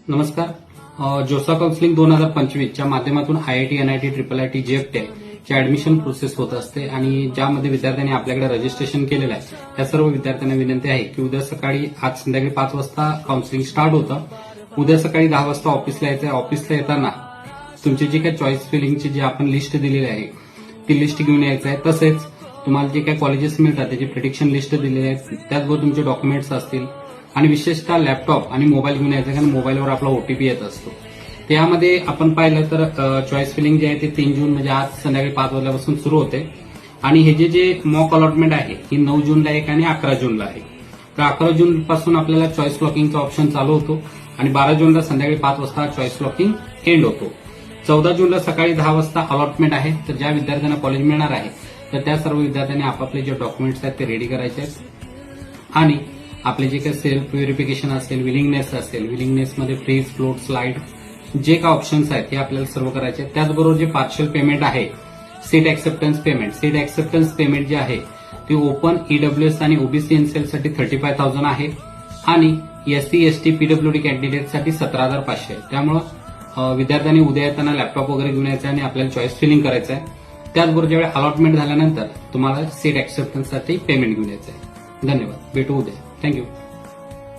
नमस्कार. जोसा काउन्सिलिंग 2025 च्या माध्यमातून आयआयटी, एनआयटी, IIIT, जेएफटेक ची ऍडमिशन प्रोसेस होत असते आणि ज्यामध्ये विद्यार्थ्यांनी आपल्याकडे रजिस्ट्रेशन केलेलं आहे त्या सर्व विद्यार्थ्यांना विनंती आहे की उद्या सकाळी आज संध्याकाळी 5 वाजता काउन्सिलिंग स्टार्ट होतं. उद्या सकाळी 10 वाजता ऑफिसला यायचं. ऑफिसला येताना तुमची जी काही चॉईस फिलिंगची जी आपण लिस्ट दिलेली आहे ती लिस्ट घेऊन यायचं आहे. तसेच तुम्हाला जे काही कॉलेजेस मिळतात त्याची प्रिडिक्शन लिस्ट दिलेली आहे. त्याचबरोबर तुमचे डॉक्युमेंट्स असतील आणि विशेषतः लॅपटॉप आणि मोबाईल घेऊन यायचा, कारण मोबाईलवर आपला ओटीपी येत असतो. त्यामध्ये आपण पाहिलं तर चॉईस फिलिंग जे आहे ते 3 जून म्हणजे आज संध्याकाळी 5 वाजल्यापासून सुरू होते आणि हे जे मॉक अलॉटमेंट आहे ही 9 जूनला एक आणि 11 जूनला आहे. तर 11 जून पासून आपल्याला चॉईस लॉकिंगचा ऑप्शन चालू होतो आणि 12 जूनला संध्याकाळी 5 वाजता चॉईस लॉकिंग एंड होतो. 14 जूनला सकाळी 10 वाजता अलॉटमेंट आहे. तर ज्या विद्यार्थ्यांना कॉलेज मिळणार आहे तर त्या सर्व विद्यार्थ्यांनी आपापले जे डॉक्युमेंट्स आहेत ते रेडी करायचे आहेत आणि आपले जे काही सेल्फ व्हेरिफिकेशन असेल, विलिंगनेस असेल, विलिंगनेसमध्ये फ्रीज, फ्लोट, स्लाइड जे काही ऑप्शन्स आहेत ते आपल्याला सर्व करायचे आहेत. त्याचबरोबर जे पार्शियल पेमेंट आहे सीट ऍक्सेप्टन्स पेमेंट जे आहे ते ओपन, ईडब्ल्यूएस आणि ओबीसी एनसीएलसाठी 35,000 आहे आणि एससी, एसटी, पीडब्ल्यूडी कॅन्डिडेटसाठी 17,500 आहे. त्यामुळे विद्यार्थ्यांनी उद्या येताना लॅपटॉप वगैरे घेऊन यायचं आणि आपल्याला चॉईस फिलिंग करायचं आहे. त्याचबरोबर ज्यावेळी अलॉटमेंट झाल्यानंतर तुम्हाला सीट ऍक्सेप्टन्ससाठी पेमेंट घेऊन यायचं आहे. धन्यवाद. भेटू उद्या. थँक्यू.